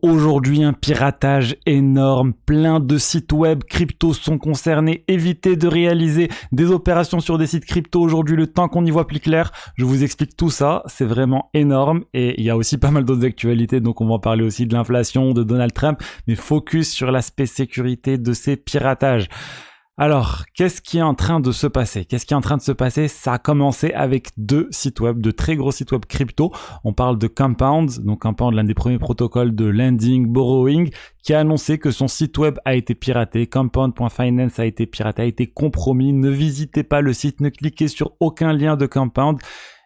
Aujourd'hui, un piratage énorme, plein de sites web crypto sont concernés. Évitez de réaliser des opérations sur des sites crypto aujourd'hui, le temps qu'on y voit plus clair. Je vous explique tout ça, c'est vraiment énorme et il y a aussi pas mal d'autres actualités, donc on va en parler aussi de l'inflation, de Donald Trump, mais focus sur l'aspect sécurité de ces piratages. Alors, qu'est-ce qui est en train de se passer ? Ça a commencé avec deux sites web, de très gros sites web crypto. On parle de Compound, donc Compound, l'un des premiers protocoles de lending, borrowing, qui a annoncé que son site web a été piraté. Compound.finance a été piraté, a été compromis. Ne visitez pas le site, ne cliquez sur aucun lien de Compound.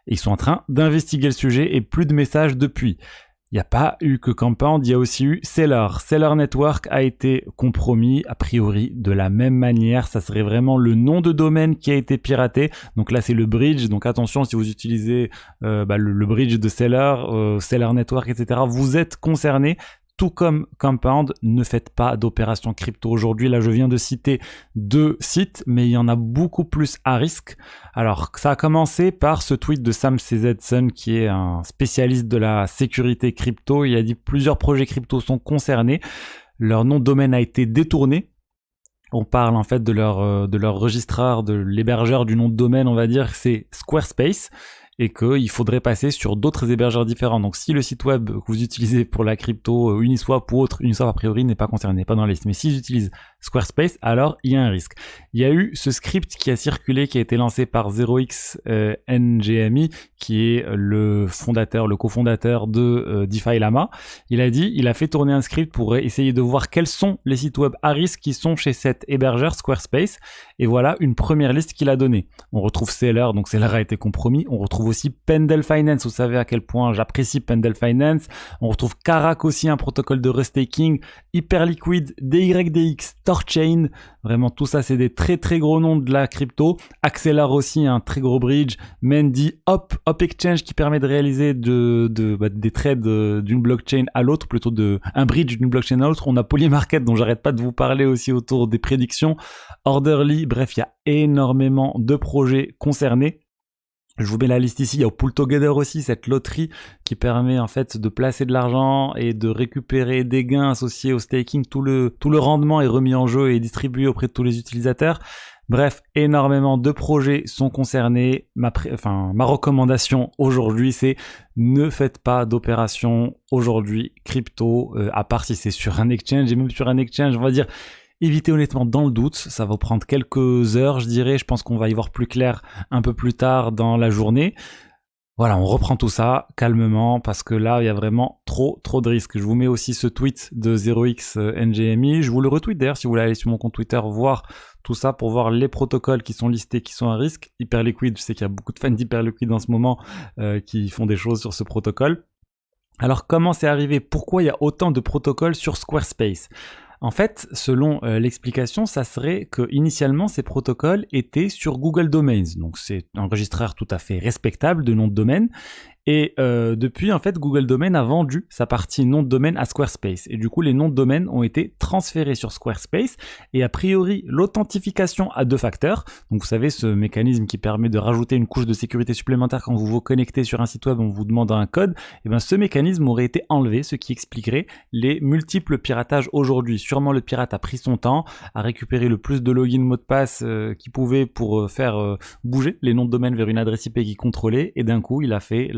Ils sont en train d'investiguer le sujet et plus de messages depuis. Il n'y a pas eu que Compound, il y a aussi eu Stellar. Stellar Network a été compromis, a priori de la même manière. Ça serait vraiment le nom de domaine qui a été piraté. Donc là, c'est le bridge. Donc attention, si vous utilisez le bridge de Stellar, Stellar Network, etc., vous êtes concerné. Tout comme Compound, ne faites pas d'opérations crypto aujourd'hui. Là, je viens de citer deux sites, mais il y en a beaucoup plus à risque. Alors, ça a commencé par ce tweet de Sam CZson, qui est un spécialiste de la sécurité crypto. Il a dit plusieurs projets crypto sont concernés. Leur nom de domaine a été détourné. On parle en fait de leur registraire, de l'hébergeur du nom de domaine, on va dire, c'est Squarespace. Et qu'il faudrait passer sur d'autres hébergeurs différents. Donc si le site web que vous utilisez pour la crypto, Uniswap ou autre, Uniswap a priori n'est pas concerné, pas dans la liste. Mais s'ils utilisent Squarespace, alors il y a un risque. Il y a eu ce script qui a circulé, qui a été lancé par 0xNGMI, qui est le cofondateur de DeFi Llama. Il a fait tourner un script pour essayer de voir quels sont les sites web à risque qui sont chez cet hébergeur Squarespace. Et voilà une première liste qu'il a donnée. On retrouve Stellar, donc Stellar a été compromis. On retrouve aussi Pendle Finance, vous savez à quel point j'apprécie Pendle Finance. On retrouve Karak aussi, un protocole de restaking, Hyperliquid, DYDX, Torchain. Vraiment tout ça, c'est des très très gros noms de la crypto. Axelar aussi, un très gros bridge. Mendy, Hop Exchange qui permet de réaliser des trades d'une blockchain à l'autre, plutôt un bridge d'une blockchain à l'autre. On a Polymarket dont j'arrête pas de vous parler aussi autour des prédictions. Orderly, bref, il y a énormément de projets concernés. Je vous mets la liste ici, il y a Pool Together aussi, cette loterie qui permet en fait de placer de l'argent et de récupérer des gains associés au staking. Tout le rendement est remis en jeu et distribué auprès de tous les utilisateurs. Bref, énormément de projets sont concernés. Ma recommandation aujourd'hui, c'est ne faites pas d'opération aujourd'hui crypto, à part si c'est sur un exchange. Et même sur un exchange, on va dire, évitez honnêtement dans le doute, ça va prendre quelques heures, je dirais. Je pense qu'on va y voir plus clair un peu plus tard dans la journée. Voilà, on reprend tout ça calmement parce que là, il y a vraiment trop de risques. Je vous mets aussi ce tweet de 0xNGMI. Je vous le retweet d'ailleurs si vous voulez aller sur mon compte Twitter voir tout ça pour voir les protocoles qui sont listés, qui sont à risque. Hyperliquid, je sais qu'il y a beaucoup de fans d'Hyperliquid en ce moment qui font des choses sur ce protocole. Alors comment c'est arrivé ? Pourquoi il y a autant de protocoles sur Squarespace ? En fait, selon l'explication, ça serait que initialement ces protocoles étaient sur Google Domains. Donc c'est un registraire tout à fait respectable de nom de domaine. Et depuis, en fait, Google Domain a vendu sa partie nom de domaine à Squarespace. Et du coup, les noms de domaine ont été transférés sur Squarespace. Et a priori, l'authentification à 2 facteurs, donc vous savez, ce mécanisme qui permet de rajouter une couche de sécurité supplémentaire quand vous vous connectez sur un site web, on vous demande un code, et bien ce mécanisme aurait été enlevé, ce qui expliquerait les multiples piratages aujourd'hui. Sûrement le pirate a pris son temps, a récupéré le plus de login mot de passe qu'il pouvait pour faire bouger les noms de domaine vers une adresse IP qu'il contrôlait, et d'un coup, il a fait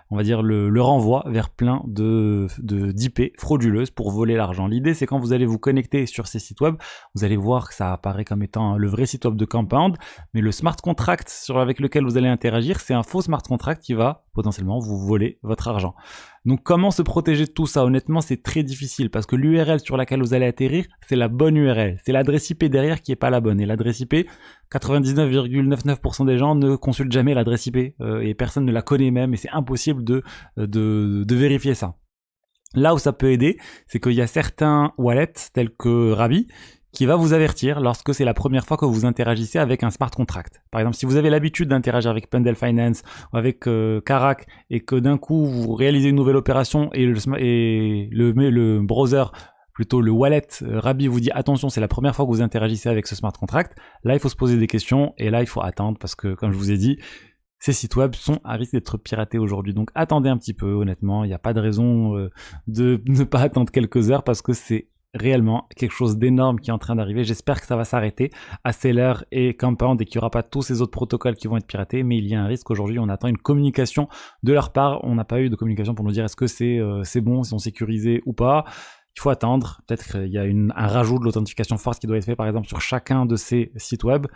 on va dire le renvoi vers plein d'IP frauduleuses pour voler l'argent. L'idée, c'est quand vous allez vous connecter sur ces sites web, vous allez voir que ça apparaît comme étant le vrai site web de Compound, mais le smart contract avec lequel vous allez interagir, c'est un faux smart contract qui va potentiellement vous voler votre argent. Donc comment se protéger de tout ça ? Honnêtement, c'est très difficile parce que l'URL sur laquelle vous allez atterrir, c'est la bonne URL. C'est l'adresse IP derrière qui est pas la bonne. Et l'adresse IP, 99,99% des gens ne consultent jamais l'adresse IP et personne ne la connaît même et c'est impossible de vérifier ça. Là où ça peut aider, c'est qu'il y a certains wallets tels que Rabi qui va vous avertir lorsque c'est la première fois que vous interagissez avec un smart contract. Par exemple, si vous avez l'habitude d'interagir avec Pendle Finance ou avec Karak et que d'un coup vous réalisez une nouvelle opération et le browser, plutôt le wallet Rabi vous dit attention, c'est la première fois que vous interagissez avec ce smart contract, là il faut se poser des questions et là il faut attendre parce que comme je vous ai dit, ces sites web sont à risque d'être piratés aujourd'hui. Donc attendez un petit peu, honnêtement, il n'y a pas de raison de ne pas attendre quelques heures parce que c'est réellement quelque chose d'énorme qui est en train d'arriver. J'espère que ça va s'arrêter à Seller et Compound et qu'il n'y aura pas tous ces autres protocoles qui vont être piratés, mais il y a un risque aujourd'hui. On attend une communication de leur part. On n'a pas eu de communication pour nous dire est-ce que c'est bon, si on sécurisé ou pas. Il faut attendre. Peut-être qu'il y a un rajout de l'authentification forte qui doit être fait par exemple sur chacun de ces sites web.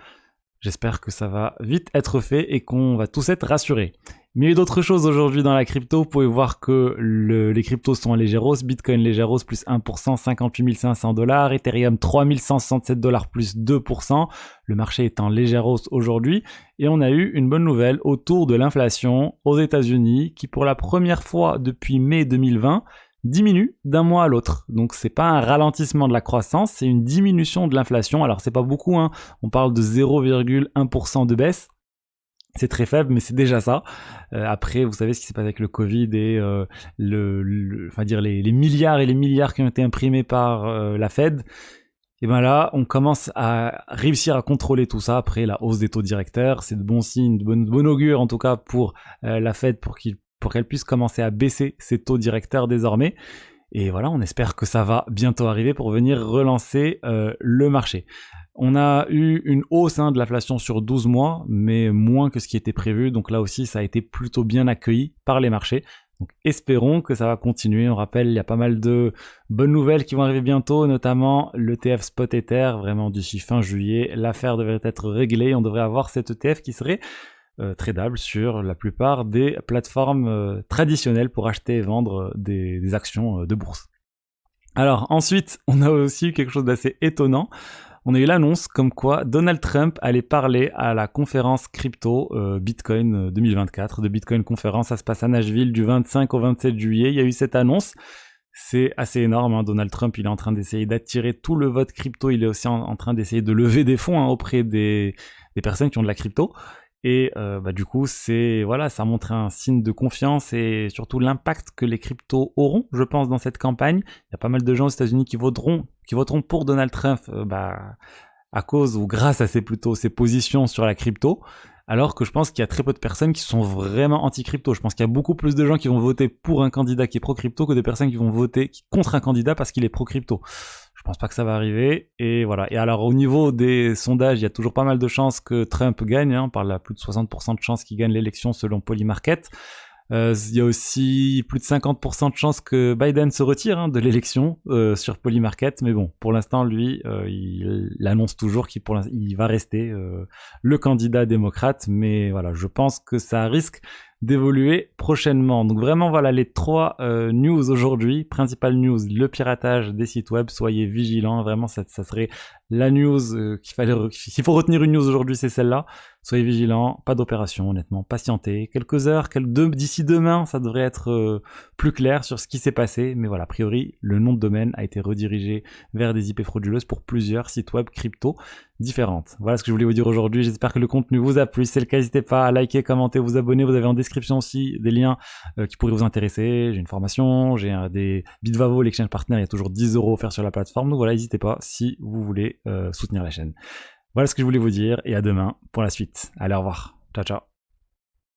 J'espère que ça va vite être fait et qu'on va tous être rassurés. Mais il y a eu d'autres choses aujourd'hui dans la crypto. Vous pouvez voir que les cryptos sont en légère hausse. Bitcoin légère hausse plus 1%, 58 500 $. Ethereum 3167 $ plus 2%. Le marché est en légère hausse aujourd'hui. Et on a eu une bonne nouvelle autour de l'inflation aux États-Unis qui pour la première fois depuis mai 2020 diminue d'un mois à l'autre. Donc c'est pas un ralentissement de la croissance, c'est une diminution de l'inflation. Alors c'est pas beaucoup, hein. On parle de 0,1% de baisse. C'est très faible, mais c'est déjà ça. Après, vous savez ce qui s'est passé avec le Covid et les milliards et les milliards qui ont été imprimés par la Fed. Et ben là, on commence à réussir à contrôler tout ça après la hausse des taux directeurs. C'est de bons signes, de bon augure en tout cas pour la Fed pour qu'elle puisse commencer à baisser ses taux directeurs désormais. Et voilà, on espère que ça va bientôt arriver pour venir relancer le marché. On a eu une hausse de l'inflation sur 12 mois, mais moins que ce qui était prévu. Donc là aussi, ça a été plutôt bien accueilli par les marchés. Donc espérons que ça va continuer. On rappelle, il y a pas mal de bonnes nouvelles qui vont arriver bientôt, notamment l'ETF Spot Ether, vraiment d'ici fin juillet. L'affaire devrait être réglée. On devrait avoir cet ETF qui serait tradable sur la plupart des plateformes traditionnelles pour acheter et vendre des actions de bourse. Alors ensuite, on a aussi eu quelque chose d'assez étonnant. On a eu l'annonce comme quoi Donald Trump allait parler à la conférence crypto Bitcoin 2024 de Bitcoin Conference. Ça se passe à Nashville du 25 au 27 juillet. Il y a eu cette annonce. C'est assez énorme, hein. Donald Trump, il est en train d'essayer d'attirer tout le vote crypto. Il est aussi en train d'essayer de lever des fonds auprès des personnes qui ont de la crypto. Et du coup, ça montre un signe de confiance et surtout l'impact que les cryptos auront, je pense, dans cette campagne. Il y a pas mal de gens aux États-Unis qui voteront pour Donald Trump à cause ou grâce à ses positions sur la crypto, alors que je pense qu'il y a très peu de personnes qui sont vraiment anti-crypto. Je pense qu'il y a beaucoup plus de gens qui vont voter pour un candidat qui est pro-crypto que de personnes qui vont voter contre un candidat parce qu'il est pro-crypto. Je pense pas que ça va arriver. Et voilà. Et alors, au niveau des sondages, il y a toujours pas mal de chances que Trump gagne. On parle à plus de 60% de chances qu'il gagne l'élection selon Polymarket. Il y a aussi plus de 50% de chances que Biden se retire de l'élection sur Polymarket. Mais bon, pour l'instant, lui, il annonce toujours qu'il va rester le candidat démocrate. Mais voilà, je pense que ça risque d'évoluer prochainement. Donc vraiment, voilà les trois news aujourd'hui. Principale news, le piratage des sites web. Soyez vigilants. Vraiment, ça serait la news s'il faut retenir une news aujourd'hui, c'est celle-là. Soyez vigilants, pas d'opération, honnêtement, patientez. Quelques heures, d'ici demain, ça devrait être plus clair sur ce qui s'est passé. Mais voilà, a priori, le nom de domaine a été redirigé vers des IP frauduleuses pour plusieurs sites web crypto différentes. Voilà ce que je voulais vous dire aujourd'hui. J'espère que le contenu vous a plu. Si c'est le cas, n'hésitez pas à liker, commenter, vous abonner. Vous avez en description aussi des liens qui pourraient vous intéresser. J'ai une formation, j'ai des Bitvavo, l'exchange partner, il y a toujours 10 € offerts sur la plateforme. Donc voilà, n'hésitez pas si vous voulez soutenir la chaîne. Voilà ce que je voulais vous dire et à demain pour la suite. Allez, au revoir. Ciao, ciao.